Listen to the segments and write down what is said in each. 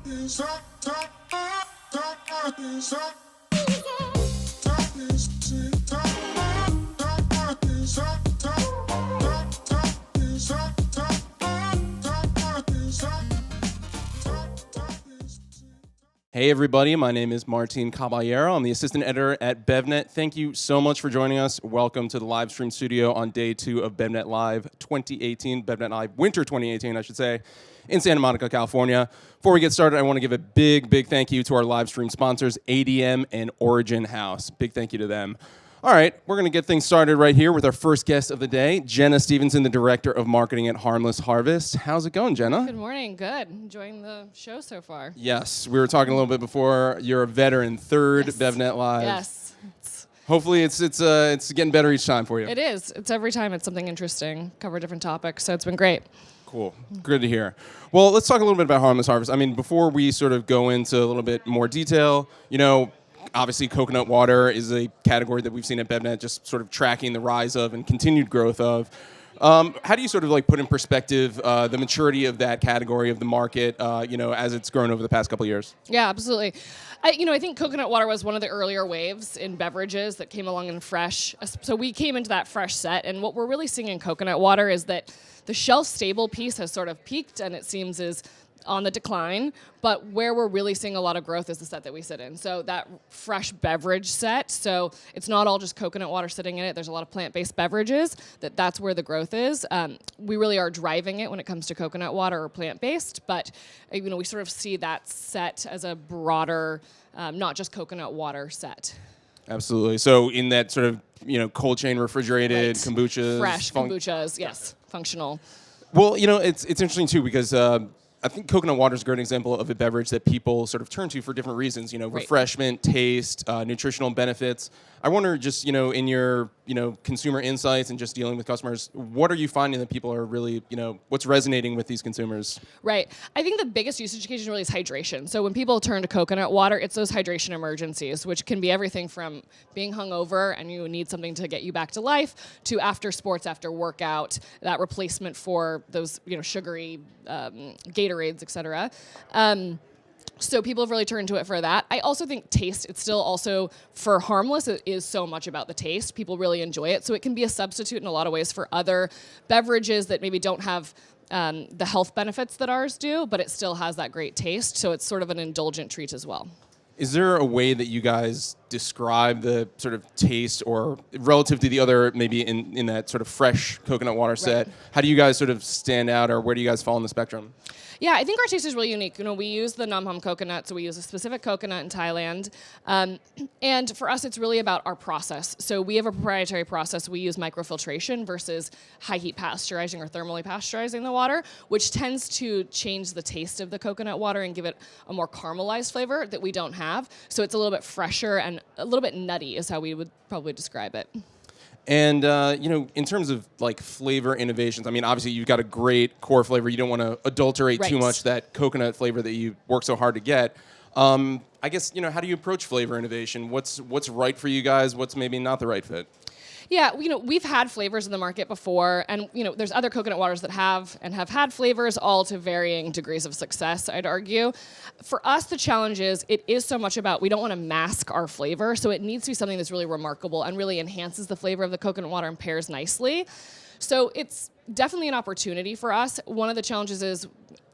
Hey everybody, my name is Martin Caballero. I'm the assistant editor at BevNET. Thank you so much for joining us. Welcome to the Livestream Studio on day 2 of BevNET Live 2018, BevNET Live Winter 2018, I should say, in Santa Monica, California. Before we get started, I want to give a big thank you to our live stream sponsors, ADM and Origin House. Big thank you to them. All right, we're going to get things started right here with our first guest of the day, Jenna Stephenson, the Director of Marketing at Harmless Harvest. How's it going, Jenna? Good morning. Good. Enjoying the show so far. Yes, we were talking a little bit before. You're a veteran, third BevNET Live. Yes. Hopefully it's getting better each time for you. It is. It's every time it's something interesting, cover different topics, so it's been great. Cool. Good to hear. Well, let's talk a little bit about Harmless Harvest. I mean, before we sort of go into a little bit more detail, you know, obviously coconut water is a category that we've seen at BevNET just sort of tracking the rise of and continued growth of. How do you sort of like put in perspective the maturity of that category of the market, you know, as it's grown over the past couple of years? Yeah, absolutely. I think coconut water was one of the earlier waves in beverages that came along in fresh. So we came into that fresh set, and what we're really seeing in coconut water is that the shelf-stable piece has sort of peaked, and it seems is on the decline, but where we're really seeing a lot of growth is the set that we sit in. So that fresh beverage set, so it's not all just coconut water sitting in it. There's a lot of plant-based beverages, that's where the growth is. We really are driving it when it comes to coconut water or plant-based, but you know, we sort of see that set as a broader, not just coconut water set. Absolutely. So in that sort of, you know, cold chain refrigerated kombuchas. Fresh kombuchas, yes, functional. Well, you know, it's interesting too because I think coconut water is a great example of a beverage that people sort of turn to for different reasons, you know, refreshment, taste, nutritional benefits. I wonder just, you know, in your, you know, consumer insights and just dealing with customers, what are you finding that people are really, you know, what's resonating with these consumers? Right. I think the biggest usage occasion really is hydration. So when people turn to coconut water, it's those hydration emergencies, which can be everything from being hungover and you need something to get you back to life to after sports, after workout, that replacement for those, you know, sugary Gatorades, et cetera. So people have really turned to it for that. I also think taste, it's still also, for Harmless, it is so much about the taste. People really enjoy it. So it can be a substitute in a lot of ways for other beverages that maybe don't have the health benefits that ours do, but it still has that great taste. So it's sort of an indulgent treat as well. Is there a way that you guys describe the sort of taste or relative to the other, maybe in that sort of fresh coconut water set? How do you guys sort of stand out, or where do you guys fall on the spectrum? Yeah, I think our taste is really unique. You know, we use the Nam Hom coconut, so we use a specific coconut in Thailand. And for us, it's really about our process. So we have a proprietary process. We use microfiltration versus high heat pasteurizing or thermally pasteurizing the water, which tends to change the taste of the coconut water and give it a more caramelized flavor that we don't have. So it's a little bit fresher and a little bit nutty is how we would probably describe it. And, you know, in terms of, like, flavor innovations, I mean, obviously you've got a great core flavor. You don't want to adulterate too much that coconut flavor that you work so hard to get. I guess, you know, how do you approach flavor innovation? What's right for you guys? What's maybe not the right fit? Yeah, you know, we've had flavors in the market before, and, you know, there's other coconut waters that have had flavors, all to varying degrees of success, I'd argue. For us, the challenge is it is so much about we don't want to mask our flavor, so it needs to be something that's really remarkable and really enhances the flavor of the coconut water and pairs nicely. So it's definitely an opportunity for us. One of the challenges is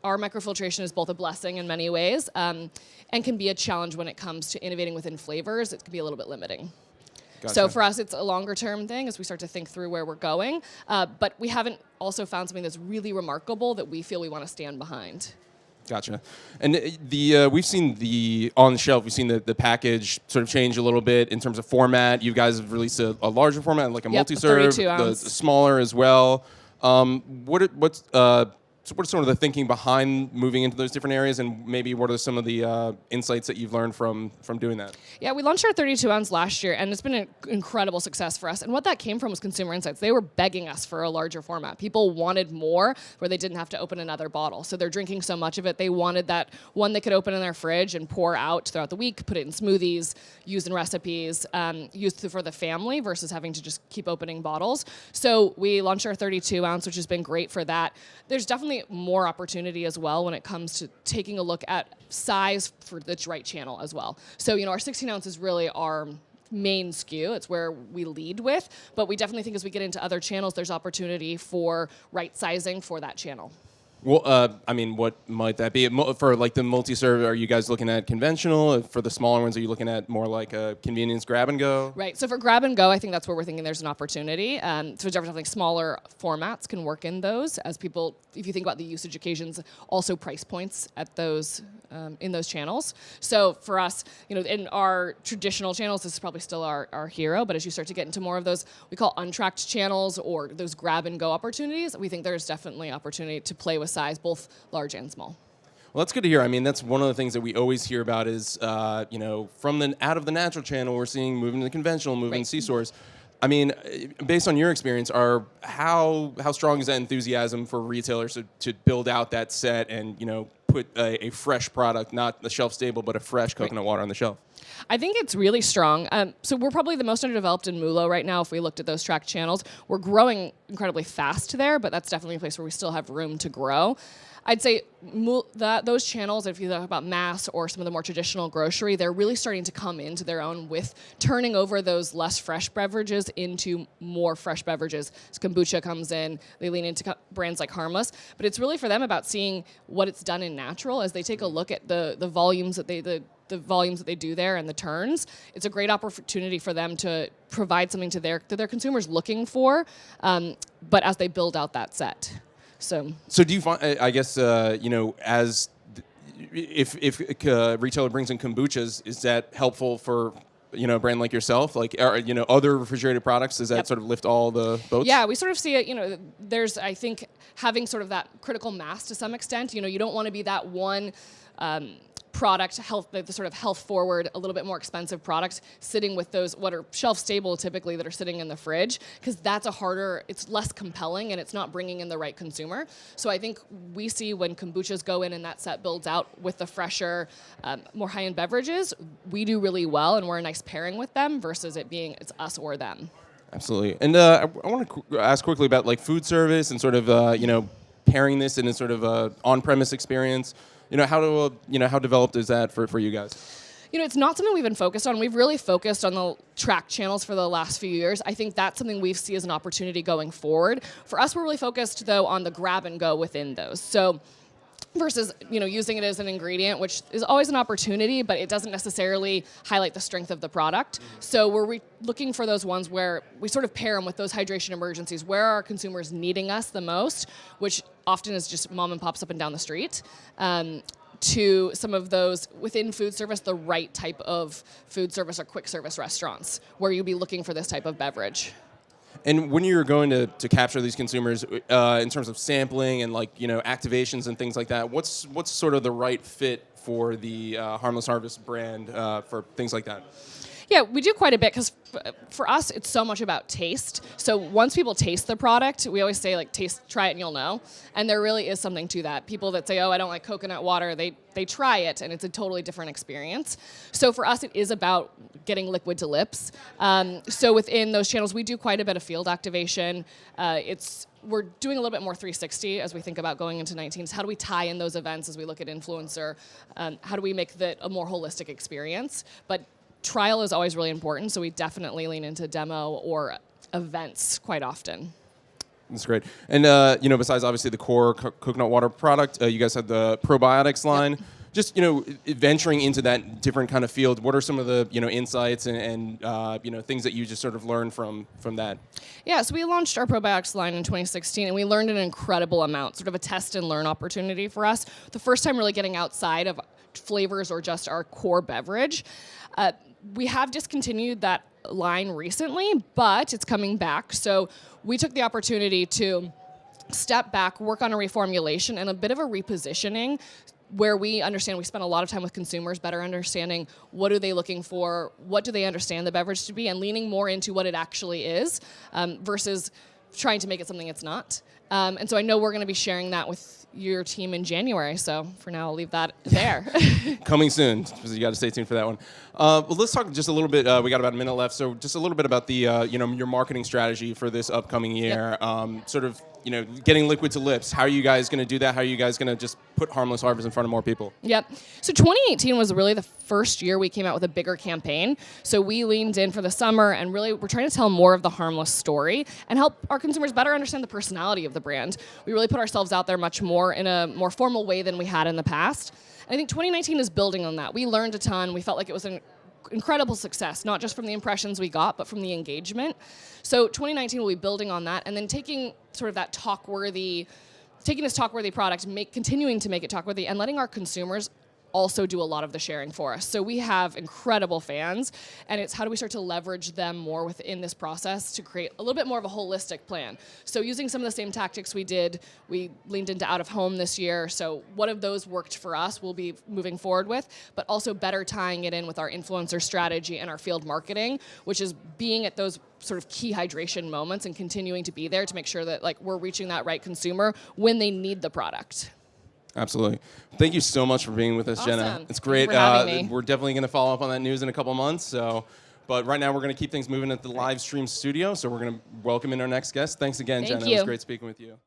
our microfiltration is both a blessing in many ways and can be a challenge when it comes to innovating within flavors. It can be a little bit limiting. Gotcha. So for us, it's a longer-term thing as we start to think through where we're going. But we haven't also found something that's really remarkable that we feel we want to stand behind. Gotcha. And we've seen on the shelf, we've seen the package sort of change a little bit in terms of format. You guys have released a larger format, like a multi-serve, the smaller as well. What's sort of the thinking behind moving into those different areas, and maybe what are some of the insights that you've learned from doing that? Yeah, we launched our 32-ounce last year, and it's been an incredible success for us. And what that came from was consumer insights. They were begging us for a larger format. People wanted more where they didn't have to open another bottle. So they're drinking so much of it, they wanted that one they could open in their fridge and pour out throughout the week, put it in smoothies, use in recipes, used for the family versus having to just keep opening bottles. So we launched our 32-ounce, which has been great for that. There's definitely definitely more opportunity as well when it comes to taking a look at size for the right channel as well. So, our 16 ounce is really our main SKU. It's where we lead with, but we definitely think as we get into other channels, there's opportunity for right sizing for that channel. Well, what might that be? For like the multi-serve, are you guys looking at conventional? For the smaller ones, are you looking at more like a convenience grab and go? Right. So for grab and go, I think that's where we're thinking there's an opportunity. So definitely smaller formats can work in those as people, if you think about the usage occasions, also price points at those in those channels. So for us, in our traditional channels, this is probably still our hero. But as you start to get into more of those, we call untracked channels or those grab and go opportunities, we think there's definitely opportunity to play with size, both large and small. Well, that's good to hear. I mean, that's one of the things that we always hear about is, from out of the natural channel, we're seeing moving to the conventional, moving to C-stores. I mean, based on your experience, how strong is that enthusiasm for retailers to build out that set and, put a fresh product, not the shelf stable, but a fresh coconut water on the shelf? I think it's really strong. So we're probably the most underdeveloped in MULO right now if we looked at those tracked channels. We're growing incredibly fast there, but that's definitely a place where we still have room to grow. I'd say those channels, if you talk about mass or some of the more traditional grocery, they're really starting to come into their own with turning over those less fresh beverages into more fresh beverages. So kombucha comes in, they lean into brands like Harmless, but it's really for them about seeing what it's done in natural as they take a look at the volumes that the volumes that they do there and the turns. It's a great opportunity for them to provide something to their consumers looking for, but as they build out that set. So do you find, I guess, as if a retailer brings in kombuchas, is that helpful for a brand like yourself? Like, other refrigerated products, does that sort of lift all the boats? Yeah, we sort of see it, there's, I think, having sort of that critical mass to some extent. You don't want to be that one product, the sort of health forward, a little bit more expensive products sitting with those what are shelf stable typically that are sitting in the fridge, because that's it's less compelling and it's not bringing in the right consumer. So I think we see when kombuchas go in and that set builds out with the fresher, more high-end beverages, we do really well and we're a nice pairing with them versus it's us or them. Absolutely. And I want to ask quickly about like food service and sort of pairing this in a sort of on-premise experience. How developed is that for you guys? It's not something we've been focused on. We've really focused on the track channels for the last few years. I think that's something we see as an opportunity going forward. For us, we're really focused, though, on the grab and go within those. So versus, using it as an ingredient, which is always an opportunity, but it doesn't necessarily highlight the strength of the product. So we're looking for those ones where we sort of pair them with those hydration emergencies. Where are our consumers needing us the most, which often is just mom and pops up and down the street, to some of those within food service, the right type of food service or quick service restaurants where you'd be looking for this type of beverage. And when you're going to capture these consumers in terms of sampling and activations and things like that, what's sort of the right fit for the Harmless Harvest brand for things like that? Yeah, we do quite a bit because for us, it's so much about taste. So once people taste the product, we always say, try it and you'll know. And there really is something to that. People that say, oh, I don't like coconut water, they try it, and it's a totally different experience. So for us, it is about getting liquid to lips. So within those channels, we do quite a bit of field activation. We're doing a little bit more 360 as we think about going into 19. So how do we tie in those events as we look at influencer? How do we make that a more holistic experience? But trial is always really important, so we definitely lean into demo or events quite often. That's great. And, besides obviously the core coconut water product, you guys have the probiotics line. Yep. Just, venturing into that different kind of field, what are some of the, insights and things that you just sort of learned from that? Yeah, so we launched our probiotics line in 2016, and we learned an incredible amount, sort of a test and learn opportunity for us. The first time really getting outside of flavors or just our core beverage. We have discontinued that line recently, but it's coming back. So we took the opportunity to step back, work on a reformulation and a bit of a repositioning where we understand we spend a lot of time with consumers, better understanding what are they looking for, what do they understand the beverage to be, and leaning more into what it actually is versus trying to make it something it's not. And so I know we're going to be sharing that with your team in January. So for now, I'll leave that there. Coming soon, so you got to stay tuned for that one. Well, let's talk just a little bit. We got about a minute left, so just a little bit about the your marketing strategy for this upcoming year. Yep. Sort of getting liquid to lips. How are you guys going to do that? How are you guys going to just put Harmless Harvest in front of more people? Yep. So 2018 was really the first year we came out with a bigger campaign. So we leaned in for the summer and really we're trying to tell more of the Harmless story and help our consumers better understand the personality of the brand. We really put ourselves out there much more in a more formal way than we had in the past. And I think 2019 is building on that. We learned a ton. We felt like it was an incredible success, not just from the impressions we got, but from the engagement. So 2019 will be building on that and then taking sort of that taking this talk-worthy product, continuing to make it talk-worthy and letting our consumers also do a lot of the sharing for us. So we have incredible fans, and it's how do we start to leverage them more within this process to create a little bit more of a holistic plan. So using some of the same tactics we leaned into out of home this year. So what of those worked for us we'll be moving forward with, but also better tying it in with our influencer strategy and our field marketing, which is being at those sort of key hydration moments and continuing to be there to make sure that we're reaching that right consumer when they need the product. Absolutely. Thank you so much for being with us, Awesome. Jenna. It's great. Thank you for having me. We're definitely going to follow up on that news in a couple months. But right now we're going to keep things moving at the Livestream Studio. So we're going to welcome in our next guest. Thanks again, Thank Jenna. you. It was great speaking with you.